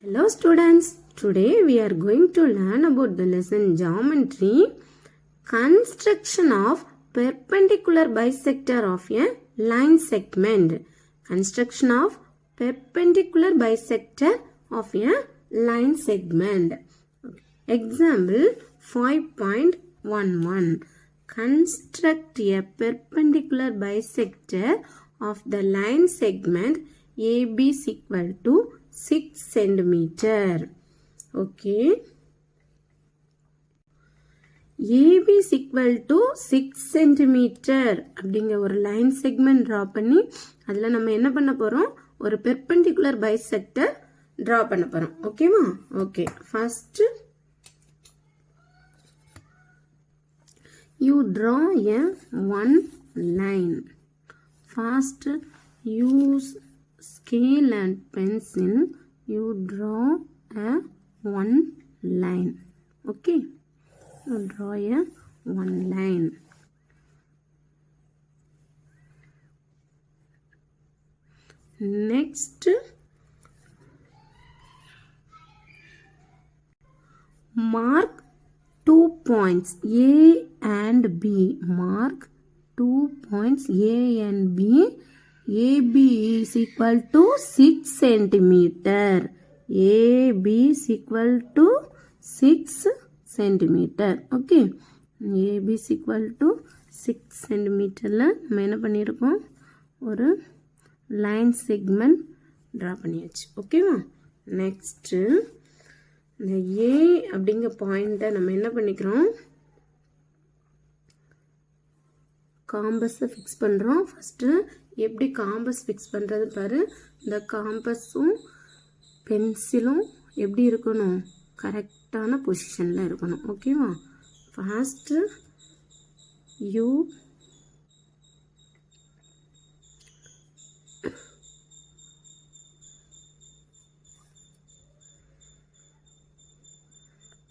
Hello students, today we are going to learn about the lesson Geometry, construction of perpendicular bisector of a line segment. Construction of perpendicular bisector of a line segment. Example 5.11. Construct a perpendicular bisector of the line segment AB is equal to 6 centimeter. Okay. AB is equal to 6 centimeter அப்படிங்கிற ஒரு line segment draw பண்ணி அதில் நம்ம என்ன பண்ண போகிறோம், ஒரு perpendicular bisector draw பண்ண போகிறோம். ஓகேவா? Okay, first you draw a one line. First use scale and pencil, you draw a one line. Okay, you draw a one line. Next, mark 2 points A and B. Mark 2 points A and B. AB is equal to 6 centimeter. AB is equal to 6 centimeter. Okay. AB is equal to 6 centimeter. நம்ம என்ன பண்ணியிருக்கோம், ஒரு line segment draw பண்ணியாச்சு. ஓகேவா? Next இந்த ஏ அப்படிங்கிற பாயிண்ட்டை நம்ம என்ன பண்ணிக்கிறோம், காம்பஸை ஃபிக்ஸ் பண்ணுறோம். ஃபஸ்ட்டு எப்படி காம்பஸ் ஃபிக்ஸ் பண்ணுறது பாரு. இந்த காம்பஸும் பென்சிலும் எப்படி இருக்கணும், கரெக்டான பொசிஷனில் இருக்கணும். ஓகேவா? First you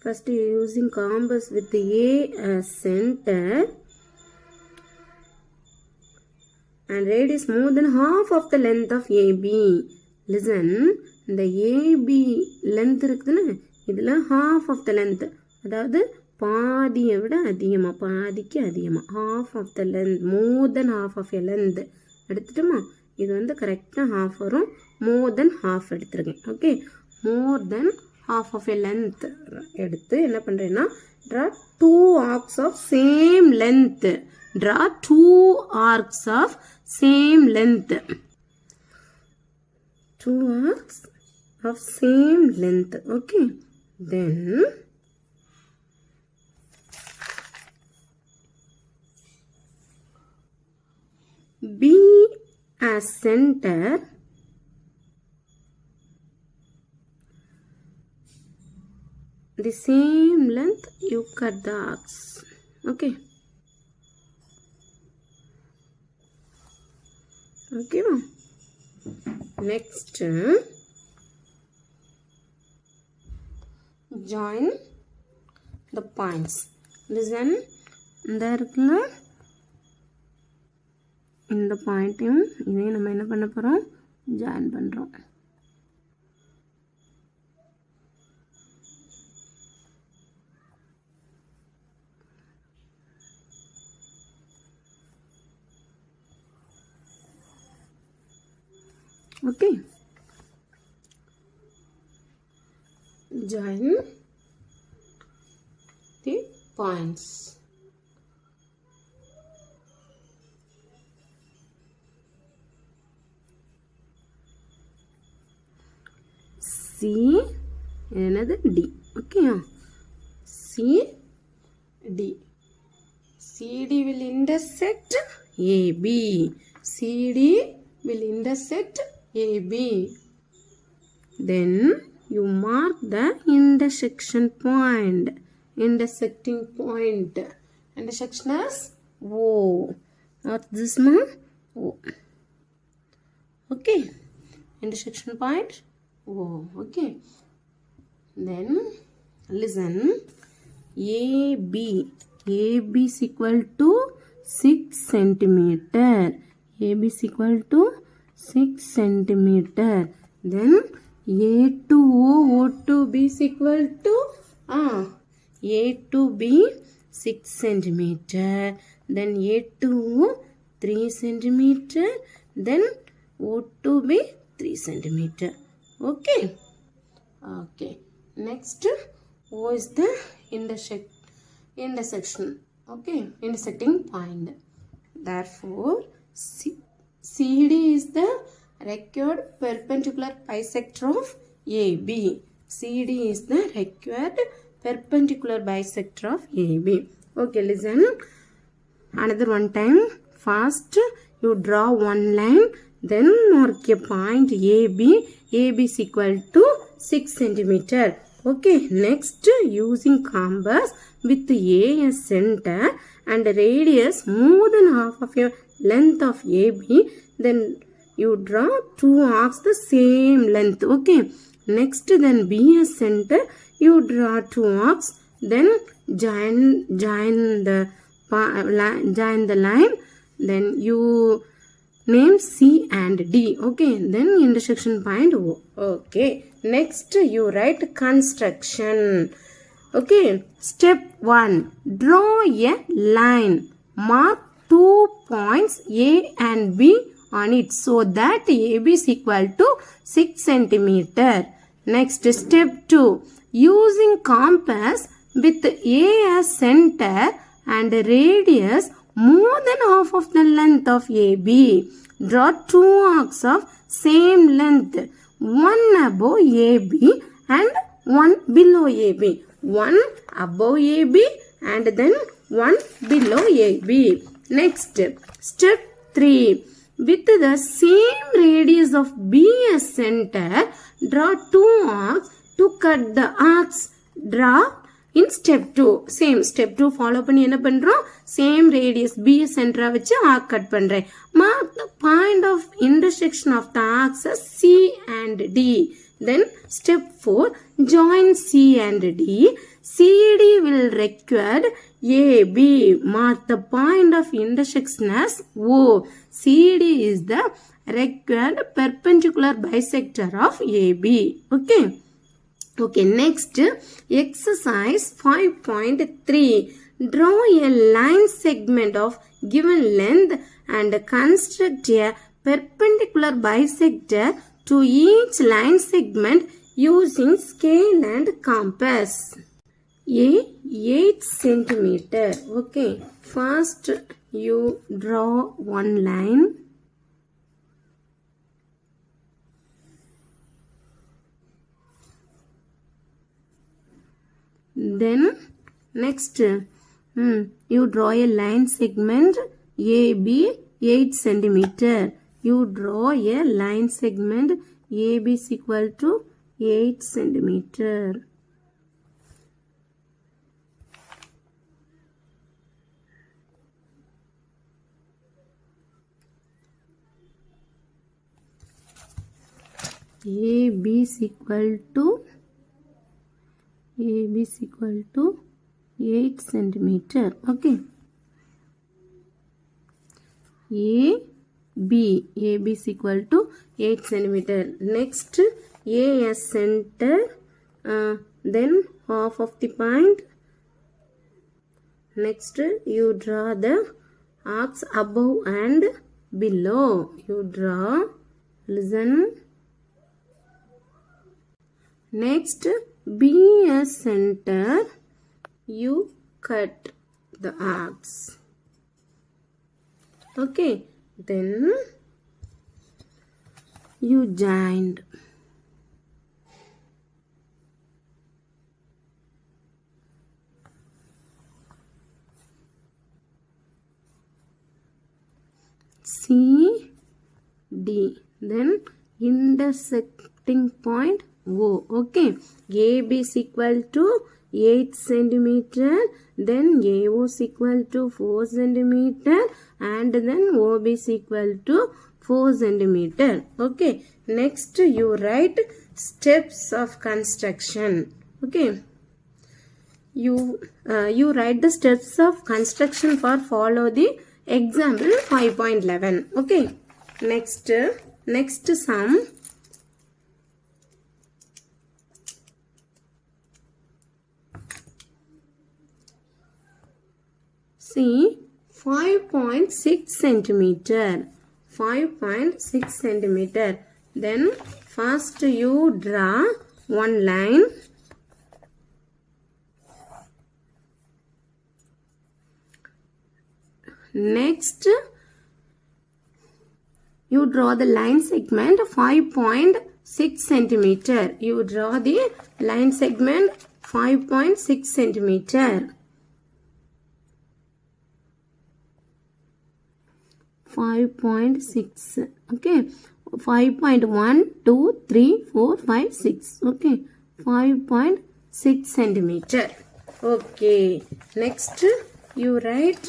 first using compass with A as center and radius more than half of the length of AB. Listen, இந்த AB length இருக்குதுல்ல, இதில் half of the length, அதாவது பாதியை விட அதிகமாக, பாதிக்கு அதிகமாக, half of the length, more than half of a length எடுத்துட்டோமா. இது வந்து கரெக்டாக half வரும், more than half எடுத்துருக்கேன். Okay, more than half of a length எடுத்து என்ன பண்ணுறேன்னா, draw 2 arcs of same length. Draw 2 arcs of same length. 2 arcs of same length. Okay. Then B as center. The same length you cut the arcs. Okay. Okay. Next, join the points. Listen, இந்த இருக்குல்ல, இந்த பாயிண்ட்டையும் இதையும் நம்ம என்ன பண்ண போகிறோம், join பண்ணுறோம். Okay, join the points. C another D. Okay, C D. CD will intersect AB. CD will intersect AB. Then you mark the intersection point. Intersecting point. Intersection is O. What's this one? O. Okay. Intersection point O. Okay. Then listen. AB. AB is equal to 6 centimeter. AB is equal to 6 centimeter. Then A to O, O to B is equal to A to B 6 centimeter, then A to O 3 centimeter, then O to B 3 centimeter. Okay. Okay. Next, O is the intersection. Okay, intersecting point. Therefore, CD is the required perpendicular bisector of AB. CD is the required perpendicular bisector of AB. Okay, listen. Another one time. First, you draw one line. Then mark a point AB. AB is equal to 6 centimeter. Okay, next using compass with A as center and radius more than half of your length of AB, then you draw two arcs the same length. Okay, next then B as center, you draw two arcs, then join the line, then you name C and D. Okay, then intersection point O. Okay, next you write construction. Okay, step 1. Draw a line. Mark 2 points A and B on it so that AB is equal to 6 centimeter. Next, step 2. Using compass with A as center and radius more than half of the length of AB. Draw two arcs of same length, one above AB and one below AB. One above AB and then one below AB. Next, step 3. With the same radius of B as center, draw two arcs to cut the arcs. Draw in step 2. Same step 2 follow பண்ணி என்ன பண்றோம்? Same radius B center வச்சு arc cut பண்றேன். Mark the point of intersection of the arcs as C and D. Then step 4, join C and D. CD will require AB. Mark the point of intersection as O. CD is the required perpendicular bisector of AB. Okay. Okay, next exercise 5.3. Draw a line segment of given length and construct a perpendicular bisector to each line segment using scale and compass. A 8 centimeter. Okay, first you draw one line. Then next you draw a line segment AB 8 centimeter. You draw a line segment AB is equal to 8 centimeter. AB is equal to 8 centimeter. Okay. AB is equal to 8 centimeter. Next, A as center, then half of the point. Next, you draw the arcs above and below. You draw, listen. Next, B as center, you cut the arcs. Okay, then you joined. C, D, then intersecting point O. Okay, AB is equal to 8 centimeter, then AO is equal to 4 centimeter, and then OB is equal to 4 centimeter. Okay, next you write steps of construction. Okay, you write the steps of construction for follow the example 5.11. Okay, next sum. See, 5.6 centimeter. 5.6 centimeter. Then first you draw one line. Next, you draw the line segment 5.6 centimeter. You draw the line segment 5.6 centimeter. 5.6. Okay. 5.1, 2, 3, 4, 5, 6. Okay. 5.6 centimeter. Okay. Next, you write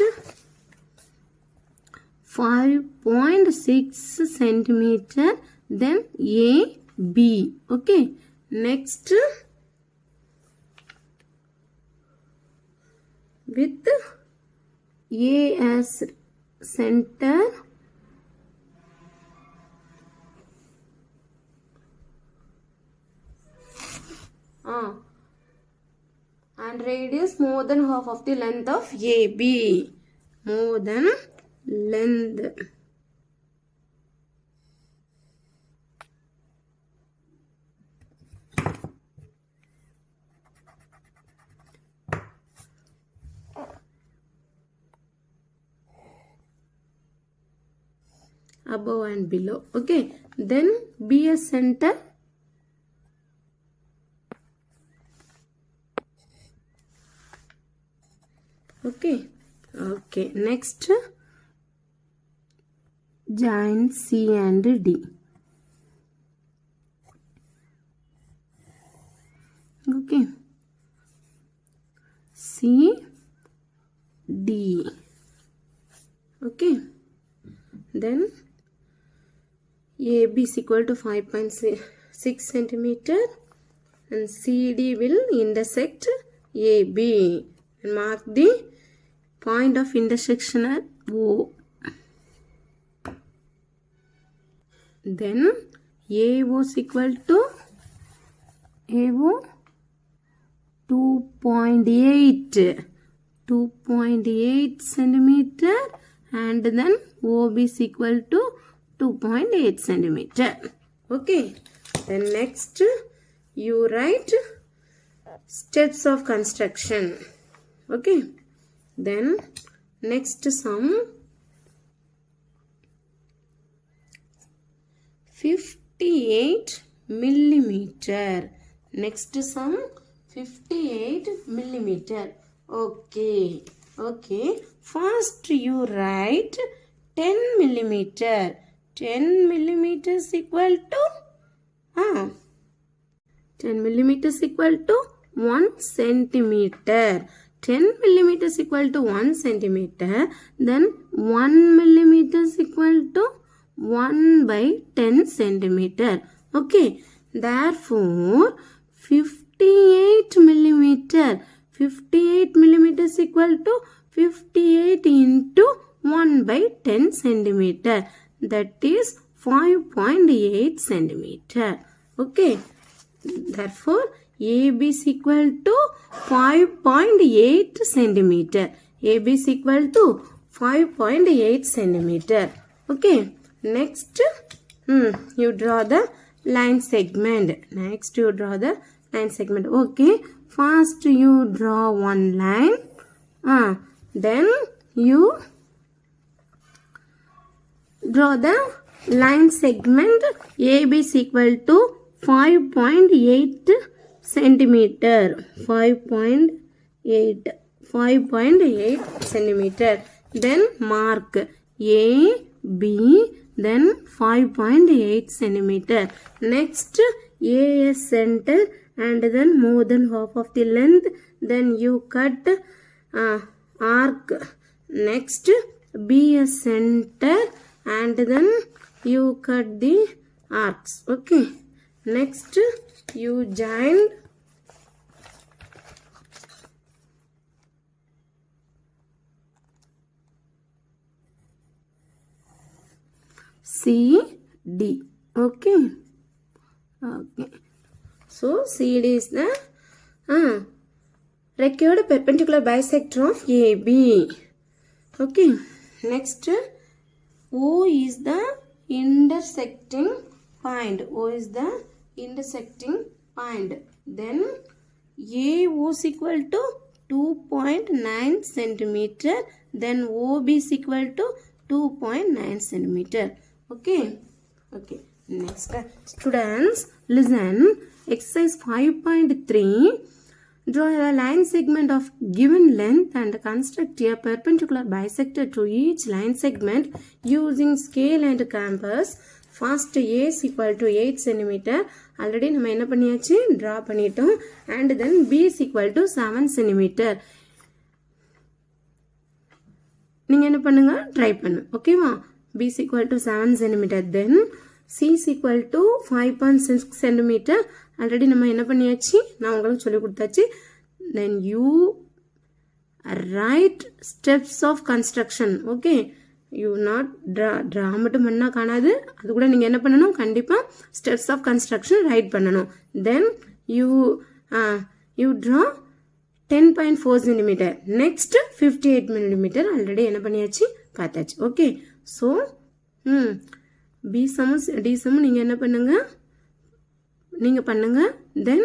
5.6 centimeter, then A, B. Okay. Next, with A as center, and radius more than half of the length of AB. More than length. Above and below. Okay. Then be a center. Okay. Okay. Next, join C and D. Okay. C, D. Okay. Then AB is equal to 5.6 centimeter and CD will intersect AB. And mark the point of intersection at O. Then AO is equal to AO 2.8 centimeter, and then OB is equal to 2.8 centimeter. Okay. Then next you write steps of construction. Okay. Then next sum 58 millimeter. Next sum 58 millimeter. Okay. Okay. First you write 10 millimeter. 10 millimeters equal to 10 millimeters equal to 1 centimeter. 10 millimeters equal to 1 centimeter. Then 1 millimeter is equal to 1 by 10 centimeter. Okay. Therefore, 58 millimeter. 58 millimeters equal to 58 into 1 by 10 centimeter. That is 5.8 centimeter. Okay. Therefore, AB is equal to 5.8 centimeter. AB is equal to 5.8 centimeter. Okay. Next, you draw the line segment. Next, you draw the line segment. Okay. First, you draw one line. Then, you draw the line segment. AB is equal to 5.8 centimeter. 5.8 centimeter. Then mark A, B, then 5.8 centimeter. Next, A as center and then more than half of the length. Then you cut arc. Next, B as center and then you cut the arcs. Okay. Next, you join C, D. Okay. Okay. So, CD is the required perpendicular bisector of AB. Okay, next O is the intersecting point. O is the intersecting point. Then AO is equal to 2.9 centimeter. Then OB is equal to 2.9 centimeter. Okay. Okay. Next, students, listen. Exercise 5.3. Draw a line segment of given length and construct a perpendicular bisector to each line segment using scale and compass. First A is equal to 8 cm. Already நம்ம என்ன பண்ணியாச்சு draw பண்ணிட்டோம். And then B is equal to 7 cm. நீங்க என்ன பண்ணுங்க try பண்ணு. ஓகேவா? B is equal to 7 cm. Then C is equal to 5.6 cm. Already நம்ம என்ன பண்ணியாச்சு நான் உங்களுக்கு சொல்லி கொடுத்தாச்சு. Then you write steps of construction. Okay, you not draw மட்டும் பண்ணா காணாது. அது கூட நீங்க என்ன பண்ணணும் கண்டிப்பா steps of construction write பண்ணணும். Then you draw 10.4 cm. Next 58 mm. Already என்ன பண்ணியாச்சு பார்த்தாச்சு. Okay, so B sum D sum நீங்க என்ன பண்ணுங்க நீங்க பண்ணுங்க. தென்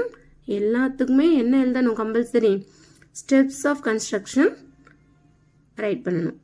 எல்லாத்துக்குமே என்ன எழுதணும் compulsory steps of construction write பண்ணணும்.